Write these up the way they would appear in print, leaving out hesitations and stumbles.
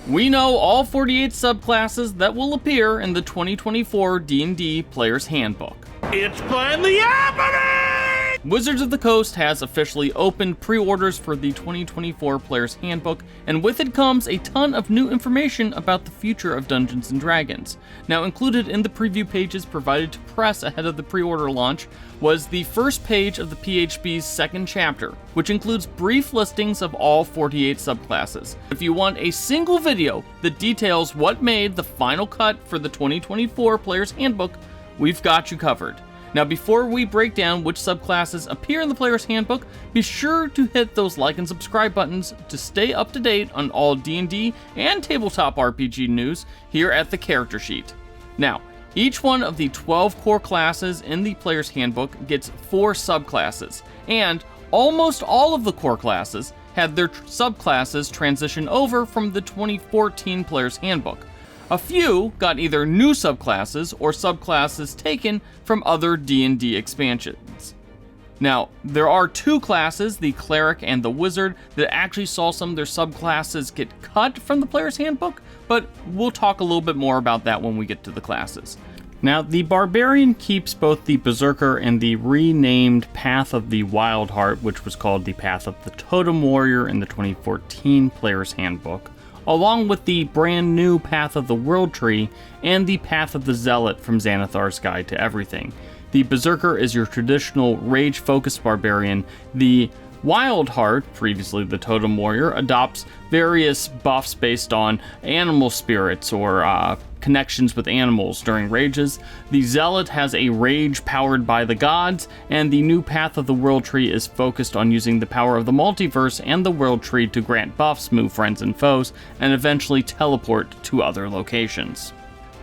We know all 48 subclasses that will appear in the 2024 D&D Players Handbook. It's finally happening! Wizards of the Coast has officially opened pre-orders for the 2024 Players Handbook, and with it comes a ton of new information about the future of Dungeons & Dragons. Now, included in the preview pages provided to press ahead of the pre-order launch was the first page of the PHB's second chapter, which includes brief listings of all 48 subclasses. If you want a single video that details what made the final cut for the 2024 Players Handbook, we've got you covered. Now, before we break down which subclasses appear in the Player's Handbook, be sure to hit those like and subscribe buttons to stay up to date on all D&D and tabletop RPG news here at the Character Sheet. Now, each one of the 12 core classes in the Player's Handbook gets 4 subclasses, and almost all of the core classes had their subclasses transition over from the 2014 Player's Handbook. A few got either new subclasses or subclasses taken from other D&D expansions. Now, there are 2 classes, the Cleric and the Wizard, that actually saw some of their subclasses get cut from the Player's Handbook, but we'll talk a little bit more about that when we get to the classes. Now, the Barbarian keeps both the Berserker and the renamed Path of the Wildheart, which was called the Path of the Totem Warrior in the 2014 Player's Handbook, along with the brand new Path of the World Tree and the Path of the Zealot from Xanathar's Guide to Everything. The Berserker is your traditional rage-focused barbarian. The Wildheart, previously the Totem Warrior, adopts various buffs based on animal spirits or connections with animals during rages. The Zealot has a rage powered by the gods, and the new Path of the World Tree is focused on using the power of the multiverse and the World Tree to grant buffs, move friends and foes, and eventually teleport to other locations.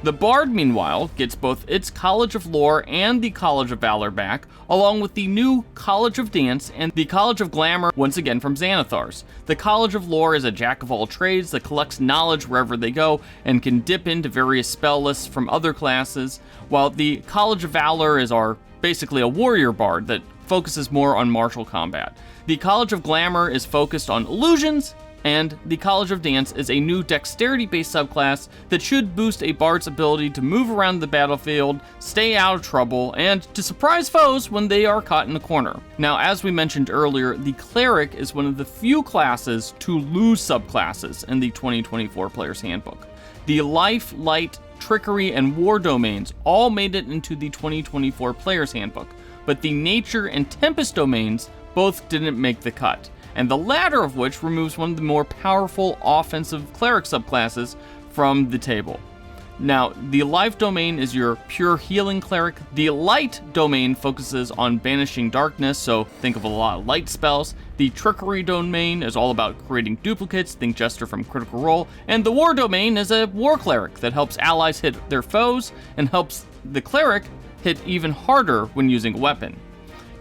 The Bard, meanwhile, gets both its College of Lore and the College of Valor back, along with the new College of Dance and the College of Glamour, once again from Xanathar's. The College of Lore is a jack-of-all-trades that collects knowledge wherever they go and can dip into various spell lists from other classes, while the College of Valor is basically a warrior bard that focuses more on martial combat. The College of Glamour is focused on illusions, and the College of Dance is a new dexterity-based subclass that should boost a bard's ability to move around the battlefield, stay out of trouble, and to surprise foes when they are caught in a corner. Now, as we mentioned earlier, the Cleric is one of the few classes to lose subclasses in the 2024 Player's Handbook. The Life, Light, Trickery, and War domains all made it into the 2024 Player's Handbook, but the Nature and Tempest domains both didn't make the cut, and the latter of which removes one of the more powerful offensive Cleric subclasses from the table. Now, the Life domain is your pure healing Cleric. The Light domain focuses on banishing darkness, so think of a lot of light spells. The Trickery domain is all about creating duplicates, think Jester from Critical Role. And the War domain is a War Cleric that helps allies hit their foes and helps the Cleric hit even harder when using a weapon.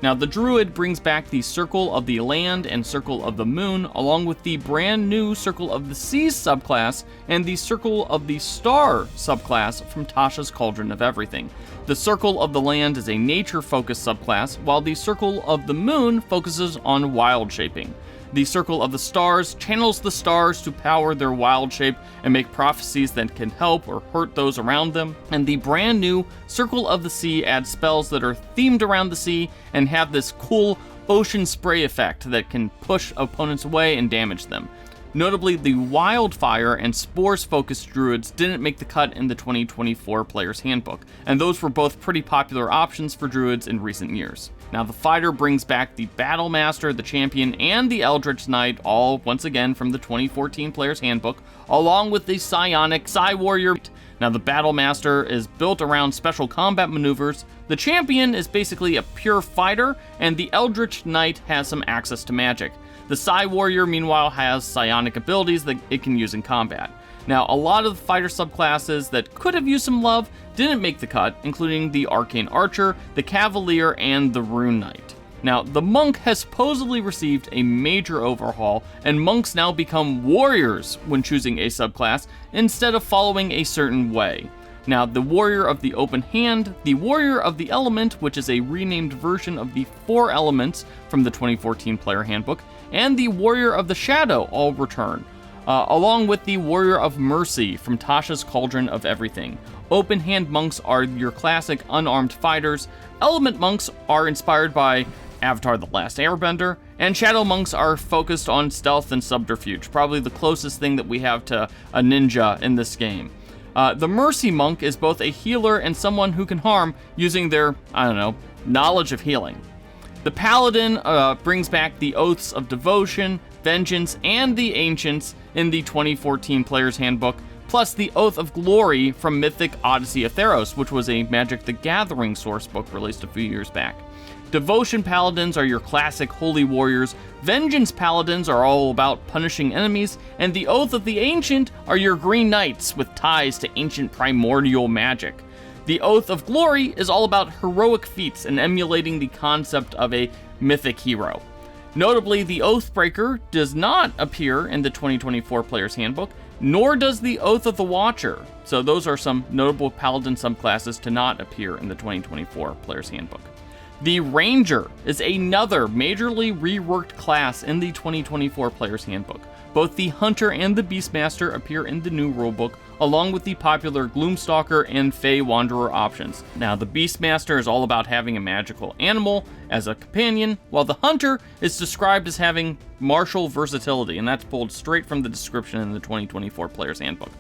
Now, the Druid brings back the Circle of the Land and Circle of the Moon, along with the brand new Circle of the Seas subclass and the Circle of the Star subclass from Tasha's Cauldron of Everything. The Circle of the Land is a nature-focused subclass, while the Circle of the Moon focuses on wild shaping. The Circle of the Stars channels the stars to power their wild shape and make prophecies that can help or hurt those around them. And the brand new Circle of the Sea adds spells that are themed around the sea and have this cool ocean spray effect that can push opponents away and damage them. Notably, the Wildfire and Spores-focused Druids didn't make the cut in the 2024 Player's Handbook, and those were both pretty popular options for Druids in recent years. Now, the Fighter brings back the Battle Master, the Champion, and the Eldritch Knight, all once again from the 2014 Player's Handbook, along with the Psionic Psi Warrior. Now, the Battle Master is built around special combat maneuvers, the Champion is basically a pure fighter, and the Eldritch Knight has some access to magic. The Psi Warrior, meanwhile, has psionic abilities that it can use in combat. Now, a lot of the fighter subclasses that could have used some love didn't make the cut, including the Arcane Archer, the Cavalier, and the Rune Knight. Now, the Monk has supposedly received a major overhaul, and monks now become warriors when choosing a subclass instead of following a certain way. Now, the Warrior of the Open Hand, the Warrior of the Element, which is a renamed version of the 4 elements from the 2014 Player Handbook, and the Warrior of the Shadow all return. along with the Warrior of Mercy from Tasha's Cauldron of Everything. Open Hand Monks are your classic unarmed fighters. Element Monks are inspired by Avatar: The Last Airbender, and Shadow Monks are focused on stealth and subterfuge, probably the closest thing that we have to a ninja in this game. The Mercy Monk is both a healer and someone who can harm using their, knowledge of healing. The Paladin brings back the Oaths of Devotion, Vengeance, and the Ancients in the 2014 Players Handbook, plus the Oath of Glory from Mythic Odyssey of Theros, which was a Magic the Gathering source book released a few years back. Devotion Paladins are your classic holy warriors, Vengeance Paladins are all about punishing enemies, and the Oath of the Ancient are your green knights with ties to ancient primordial magic. The Oath of Glory is all about heroic feats and emulating the concept of a mythic hero. Notably, the Oathbreaker does not appear in the 2024 Players Handbook, nor does the Oath of the Watcher. So those are some notable Paladin subclasses to not appear in the 2024 Players Handbook. The Ranger is another majorly reworked class in the 2024 Players Handbook. Both the Hunter and the Beastmaster appear in the new rulebook, along with the popular Gloomstalker and Fey Wanderer options. Now, the Beastmaster is all about having a magical animal as a companion, while the Hunter is described as having martial versatility, and that's pulled straight from the description in the 2024 Players Handbook.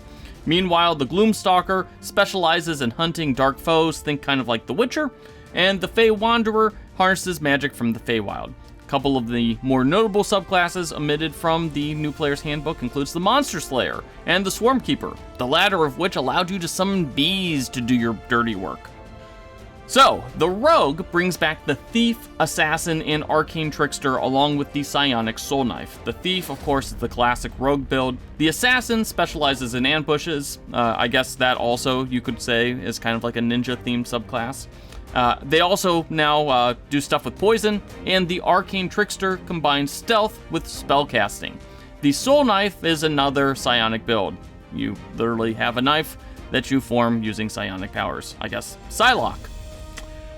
Meanwhile, the Gloomstalker specializes in hunting dark foes, think kind of like The Witcher, and the Fey Wanderer harnesses magic from the Feywild. A couple of the more notable subclasses omitted from the new Player's Handbook includes the Monster Slayer and the Swarm Keeper, the latter of which allowed you to summon bees to do your dirty work. So, the Rogue brings back the Thief, Assassin, and Arcane Trickster along with the Psionic Soul Knife. The Thief, of course, is the classic Rogue build. The Assassin specializes in ambushes. I guess that also, you could say, is kind of like a ninja-themed subclass. They also now do stuff with poison, and the Arcane Trickster combines stealth with spellcasting. The Soul Knife is another psionic build. You literally have a knife that you form using psionic powers. I guess Psylocke.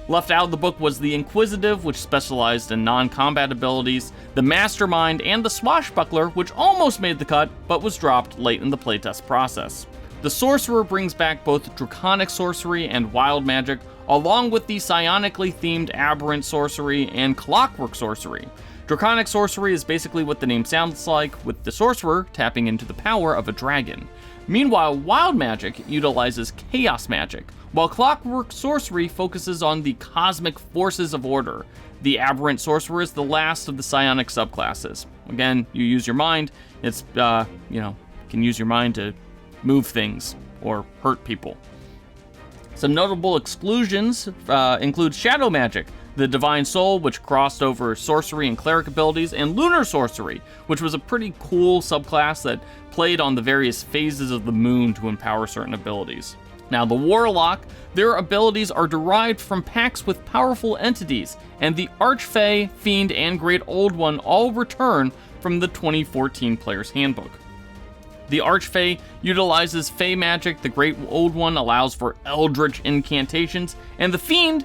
Left out of the book was the Inquisitive, which specialized in non-combat abilities, the Mastermind, and the Swashbuckler, which almost made the cut, but was dropped late in the playtest process. The Sorcerer brings back both Draconic Sorcery and Wild Magic, along with the psionically themed Aberrant Sorcery and Clockwork Sorcery. Draconic Sorcery is basically what the name sounds like, with the Sorcerer tapping into the power of a dragon. Meanwhile, Wild Magic utilizes Chaos Magic, while Clockwork Sorcery focuses on the cosmic forces of order. The Aberrant Sorcerer is the last of the psionic subclasses. Again, you use your mind. It's, you can use your mind to move things or hurt people. Some notable exclusions include Shadow Magic, the Divine Soul, which crossed over Sorcery and Cleric abilities, and Lunar Sorcery, which was a pretty cool subclass that played on the various phases of the moon to empower certain abilities. Now, the Warlock, their abilities are derived from pacts with powerful entities, and the Archfey, Fiend, and Great Old One all return from the 2014 Player's Handbook. The Archfey utilizes Fey magic, the Great Old One allows for Eldritch incantations, and the Fiend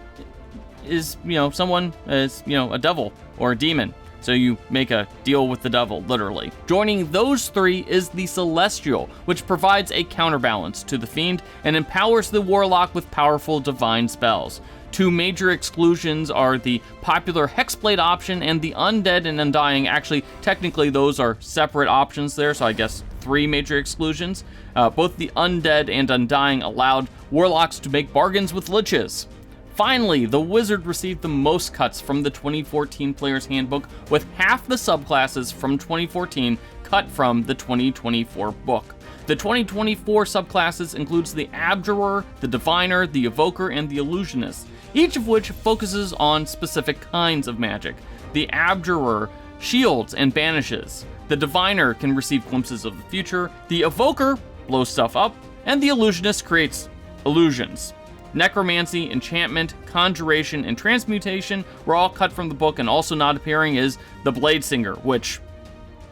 is, someone is, a devil or a demon. So you make a deal with the devil, literally. Joining those three is the Celestial, which provides a counterbalance to the Fiend and empowers the Warlock with powerful divine spells. Two major exclusions are the popular Hexblade option and the Undead and Undying. Actually, technically, those are separate options there, so I guess three major exclusions. Both the Undead and Undying allowed Warlocks to make bargains with Liches. Finally, the Wizard received the most cuts from the 2014 Player's Handbook, with half the subclasses from 2014 cut from the 2024 book. The 2024 subclasses includes the Abjurer, the Diviner, the Evoker, and the Illusionist, each of which focuses on specific kinds of magic. The Abjurer shields and banishes. The Diviner can receive glimpses of the future. The Evoker blows stuff up, and the Illusionist creates illusions. Necromancy, Enchantment, Conjuration, and Transmutation were all cut from the book, and also not appearing is the Bladesinger, which,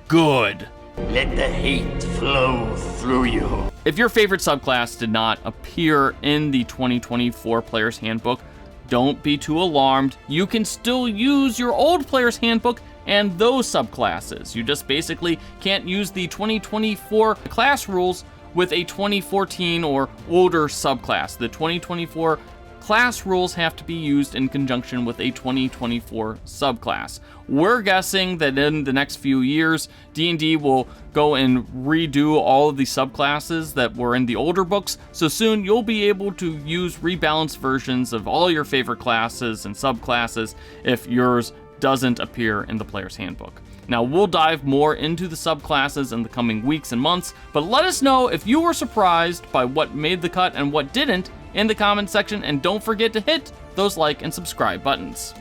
good. Let the hate flow through you. If your favorite subclass did not appear in the 2024 Player's Handbook, don't be too alarmed. You can still use your old Player's Handbook and those subclasses. You just basically can't use the 2024 class rules with a 2014 or older subclass. The 2024 class rules have to be used in conjunction with a 2024 subclass. We're guessing that in the next few years, D&D will go and redo all of the subclasses that were in the older books, so soon you'll be able to use rebalanced versions of all your favorite classes and subclasses if yours doesn't appear in the Player's Handbook. Now, we'll dive more into the subclasses in the coming weeks and months, but let us know if you were surprised by what made the cut and what didn't in the comments section, and don't forget to hit those like and subscribe buttons.